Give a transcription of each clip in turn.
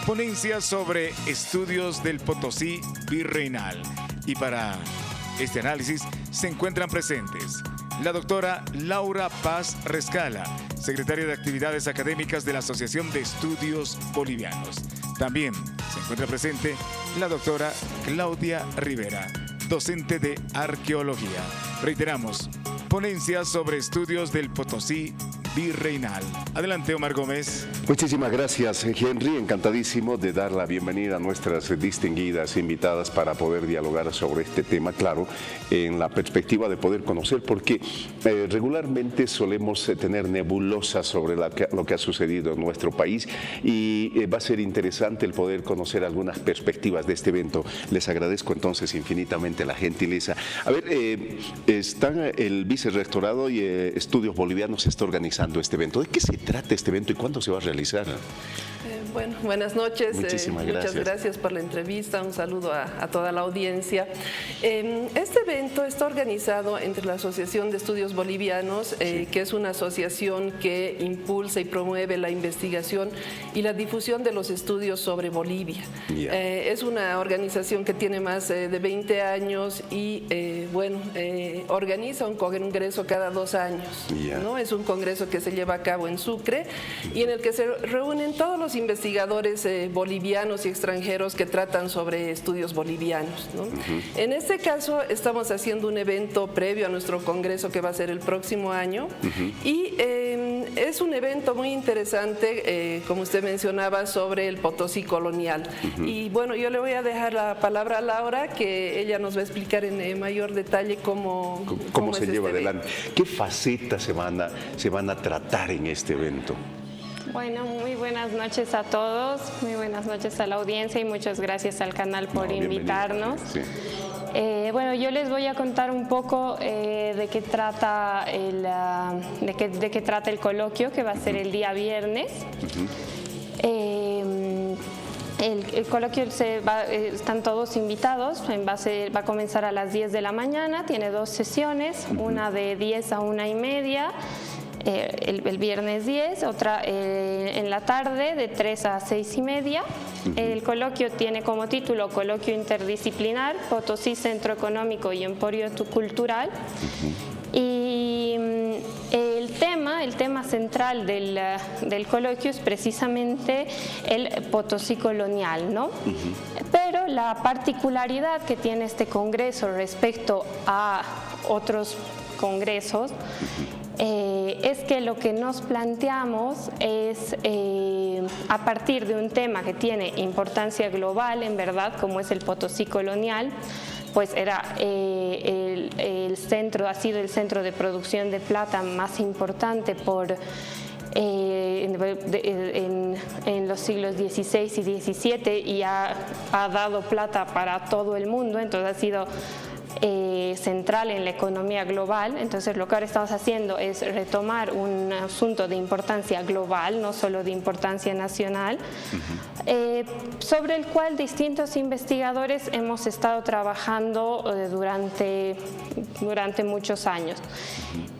ponencia sobre estudios del Potosí virreinal. Y para este análisis se encuentran presentes la doctora Laura Paz Rescala, secretaria de Actividades Académicas de la Asociación de Estudios Bolivianos. También se encuentra presente la doctora Claudia Rivera, docente de Arqueología. Reiteramos, ponencia sobre estudios del Potosí virreinal. Adelante, Omar Gómez. Muchísimas gracias, Henry. Encantadísimo de dar la bienvenida a nuestras distinguidas invitadas para poder dialogar sobre este tema, claro, en la perspectiva de poder conocer, porque regularmente solemos tener nebulosas sobre lo que ha sucedido en nuestro país y va a ser interesante el poder conocer algunas perspectivas de este evento. Les agradezco entonces infinitamente la gentileza. A ver, están el Vicerrectorado y Estudios Bolivianos está organizando este evento. ¿De qué se trata este evento y cuándo se va a realizar? Bueno, buenas noches. Muchísimas gracias. Muchas gracias por la entrevista. Un saludo a toda la audiencia. Este evento está organizado entre la Asociación de Estudios Bolivianos, que es una asociación que impulsa y promueve la investigación y la difusión de los estudios sobre Bolivia. Es una organización que tiene más de 20 años y organiza un congreso cada 2 años. ¿No? Es un congreso que se lleva a cabo en Sucre y en el que se reúnen todos los investigadores bolivianos y extranjeros que tratan sobre estudios bolivianos, ¿no? En este caso estamos haciendo un evento previo a nuestro congreso que va a ser el próximo año y es un evento muy interesante, como usted mencionaba, sobre el Potosí colonial. Y bueno, yo le voy a dejar la palabra a Laura, que ella nos va a explicar en mayor detalle cómo se lleva adelante. ¿Qué facetas se van a tratar en este evento? Bueno, muy buenas noches a todos, muy buenas noches a la audiencia y muchas gracias al canal por invitarnos. Sí. Bueno, yo les voy a contar un poco de qué trata de qué trata el coloquio, que va a ser el día viernes. El coloquio están todos invitados, va a comenzar a las 10 de la mañana, tiene 2 sesiones, una de 10 a 1:30. El viernes 10, otra en la tarde de 3 a 6:30. El coloquio tiene como título Coloquio Interdisciplinar, Potosí Centro Económico y Emporio Cultural. Y el tema central del coloquio es precisamente el Potosí colonial, ¿no? Pero la particularidad que tiene este congreso respecto a otros congresos es que lo que nos planteamos es, a partir de un tema que tiene importancia global, en verdad, como es el Potosí colonial, pues era ha sido el centro de producción de plata más importante en los siglos XVI y XVII y ha dado plata para todo el mundo, entonces ha sido central en la economía global. Entonces lo que ahora estamos haciendo es retomar un asunto de importancia global, no solo de importancia nacional, sobre el cual distintos investigadores hemos estado trabajando durante muchos años.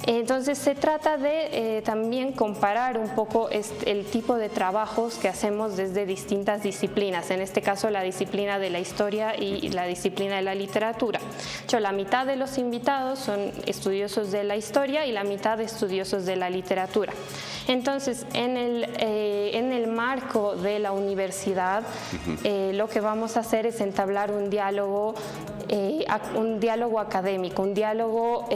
Entonces se trata de también comparar un poco el tipo de trabajos que hacemos desde distintas disciplinas, en este caso la disciplina de la historia y la disciplina de la literatura. La mitad de los invitados son estudiosos de la historia y la mitad estudiosos de la literatura. Entonces, en el marco de la universidad, lo que vamos a hacer es entablar un diálogo académico, un diálogo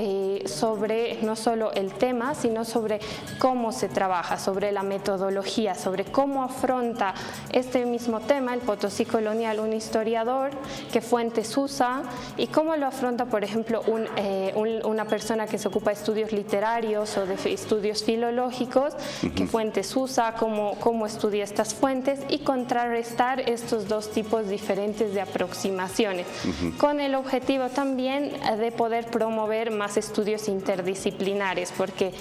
sobre no solo el tema, sino sobre cómo se trabaja, sobre la metodología, sobre cómo afronta este mismo tema, el Potosí colonial, un historiador, qué fuentes usa y cómo lo afronta, por ejemplo, una persona que se ocupa de estudios literarios o de estudios filológicos, qué fuentes usa, cómo estudia estas fuentes y contrarrestar estos dos tipos diferentes de aproximaciones, con el objetivo también de poder promover más estudios interdisciplinares, porque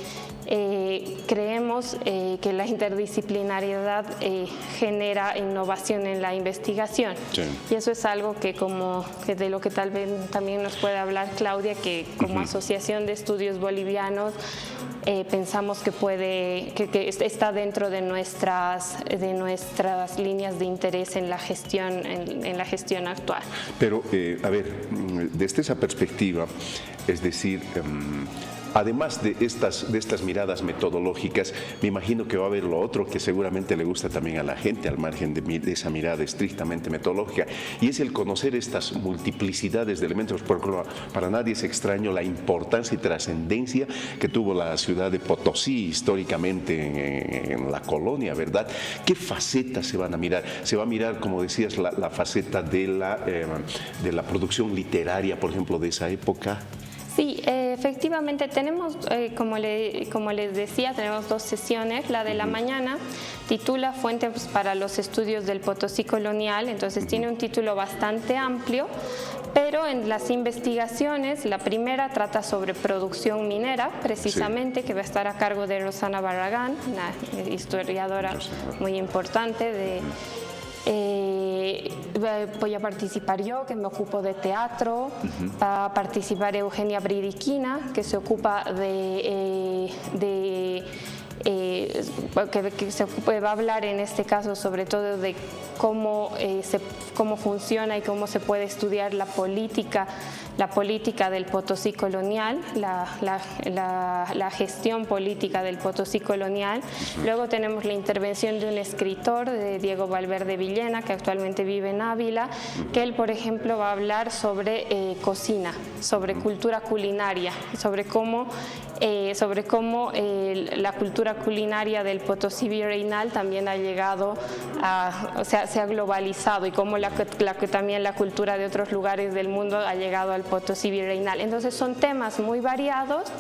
creemos que la interdisciplinariedad genera innovación en la investigación. Sí. Y eso es algo que de lo que tal vez también nos puede hablar Claudia, que como Asociación de Estudios Bolivianos pensamos que está dentro de nuestras líneas de interés en la gestión actual. Pero, a ver, desde esa perspectiva, es decir, además de estas miradas metodológicas, me imagino que va a haber lo otro que seguramente le gusta también a la gente, al margen de esa mirada estrictamente metodológica, y es el conocer estas multiplicidades de elementos, porque para nadie es extraño la importancia y trascendencia que tuvo la ciudad de Potosí históricamente en la colonia, ¿verdad? ¿Qué facetas se van a mirar? Se va a mirar, como decías, la faceta de la producción literaria, por ejemplo, de esa época. Sí, efectivamente tenemos, como les decía, tenemos 2 sesiones. La de la mañana titula Fuentes para los estudios del Potosí colonial, entonces tiene un título bastante amplio, pero en las investigaciones, la primera trata sobre producción minera, precisamente, que va a estar a cargo de Rosana Barragán, una historiadora muy importante voy a participar yo, que me ocupo de teatro, va a participar Eugenia Bridiquina, que se ocupa que va a hablar en este caso sobre todo de cómo funciona y cómo se puede estudiar la política del Potosí colonial, la gestión política del Potosí colonial. Luego tenemos la intervención de un escritor, de Diego Valverde Villena, que actualmente vive en Ávila, que él, por ejemplo, va a hablar sobre cocina, sobre cultura culinaria, sobre cómo la cultura culinaria del Potosí virreinal también ha llegado se ha globalizado, y cómo también la cultura de otros lugares del mundo ha llegado al Potosí virreinal. Entonces son temas muy variados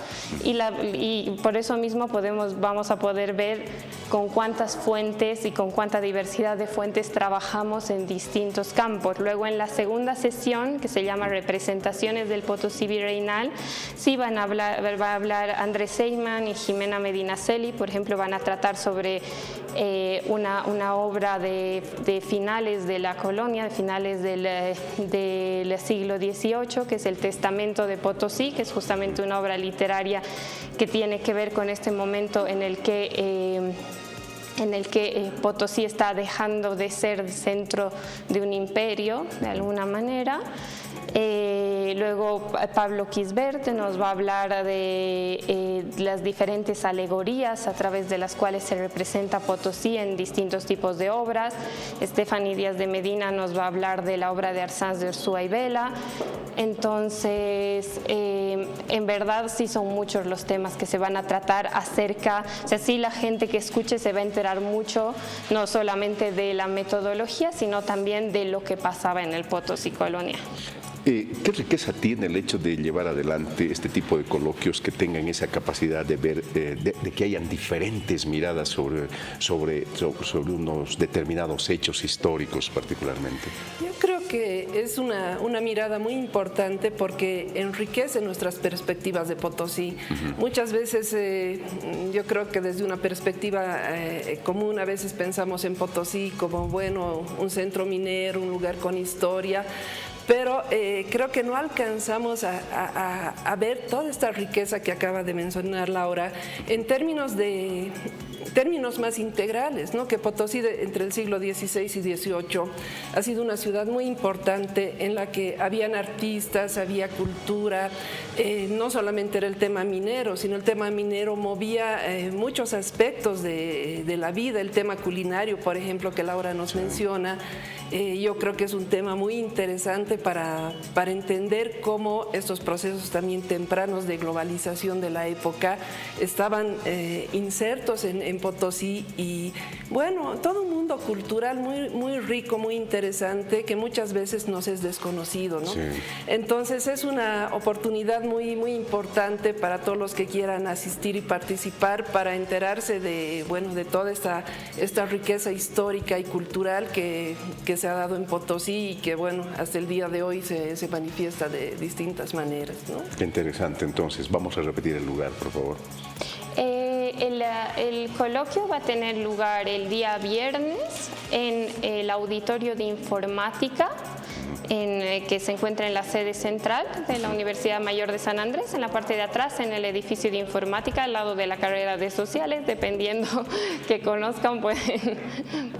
y por eso mismo vamos a poder ver con cuántas fuentes y con cuánta diversidad de fuentes trabajamos en distintos campos. Luego en la segunda sesión, que se llama Representaciones del Potosí virreinal, sí va a hablar Andrés Seyman y Jimena Medinaceli, por ejemplo, van a tratar sobre una obra de finales de la colonia, de finales del siglo XVIII, que es el Testamento de Potosí, que es justamente una obra literaria que tiene que ver con este momento en el que Potosí está dejando de ser centro de un imperio, de alguna manera. Luego Pablo Quisbert nos va a hablar de las diferentes alegorías a través de las cuales se representa Potosí en distintos tipos de obras. Stephanie Díaz de Medina nos va a hablar de la obra de Arsanz de Ursúa y Vela. Entonces, en verdad sí son muchos los temas que se van a tratar sí la gente que escuche se va a enterar mucho, no solamente de la metodología, sino también de lo que pasaba en el Potosí colonial. ¿Qué riqueza tiene el hecho de llevar adelante este tipo de coloquios que tengan esa capacidad de ver, de que hayan diferentes miradas sobre unos determinados hechos históricos particularmente? Yo creo que es una mirada muy importante porque enriquece nuestras perspectivas de Potosí. Muchas veces yo creo que desde una perspectiva común a veces pensamos en Potosí como, bueno, un centro minero, un lugar con historia, pero creo que no alcanzamos a ver toda esta riqueza que acaba de mencionar Laura en términos más integrales, ¿no? Que Potosí entre el siglo XVI y XVIII ha sido una ciudad muy importante en la que habían artistas, había cultura, no solamente era el tema minero, sino el tema minero movía muchos aspectos de la vida, el tema culinario, por ejemplo, que Laura nos menciona. Yo creo que es un tema muy interesante para entender cómo estos procesos también tempranos de globalización de la época estaban insertos en Potosí, y bueno, todo un mundo cultural muy, muy rico, muy interesante, que muchas veces nos es desconocido, ¿no? Sí. Entonces es una oportunidad muy, muy importante para todos los que quieran asistir y participar, para enterarse de toda esta riqueza histórica y cultural que se ha dado en Potosí y que, bueno, hasta el día de hoy se manifiesta de distintas maneras, ¿no? Qué interesante. Entonces, vamos a repetir el lugar, por favor. El coloquio va a tener lugar el día viernes en el Auditorio de Informática que se encuentra en la sede central de la Universidad Mayor de San Andrés, en la parte de atrás, en el edificio de informática, al lado de la carrera de sociales, dependiendo que conozcan, pueden.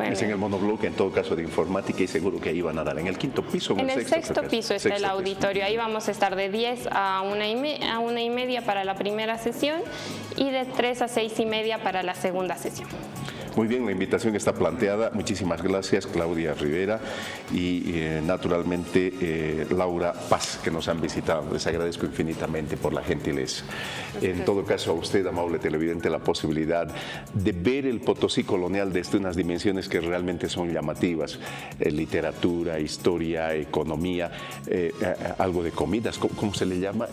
Es en el monobloque, en todo caso, de informática, y seguro que ahí van a dar en el quinto piso. En el sexto piso está el auditorio, ahí vamos a estar de 10 a 1:30 para la primera sesión y de 3 a 6:30 para la segunda sesión. Muy bien, la invitación está planteada. Muchísimas gracias, Claudia Rivera y naturalmente Laura Paz, que nos han visitado. Les agradezco infinitamente por la gentileza. En todo caso, a usted, amable televidente, la posibilidad de ver el Potosí colonial desde unas dimensiones que realmente son llamativas. Literatura, historia, economía, algo de comidas, ¿cómo se le llama?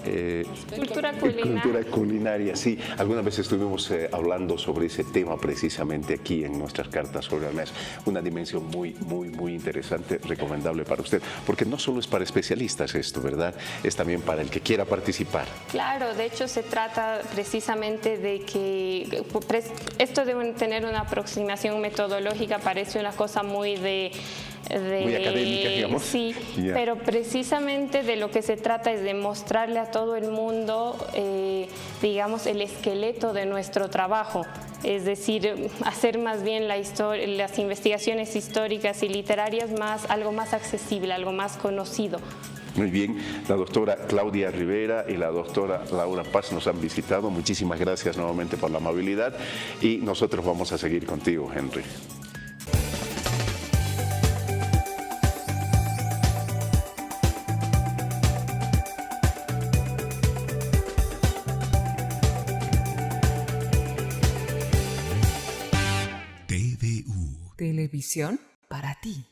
Cultura culinaria. Cultura culinaria, sí. Alguna vez estuvimos hablando sobre ese tema precisamente aquí en nuestras cartas sobre la mesa. Una dimensión muy interesante, recomendable para usted, porque no solo es para especialistas esto, ¿verdad? Es también para el que quiera participar. Claro, de hecho se trata precisamente de que esto de tener una aproximación metodológica parece una cosa muy académica, digamos. Sí, pero precisamente de lo que se trata es de mostrarle a todo el mundo, digamos, el esqueleto de nuestro trabajo. Es decir, hacer más bien las investigaciones históricas y literarias algo más accesible, algo más conocido. Muy bien, la doctora Claudia Rivera y la doctora Laura Paz nos han visitado. Muchísimas gracias nuevamente por la amabilidad y nosotros vamos a seguir contigo, Henry. Televisión para ti.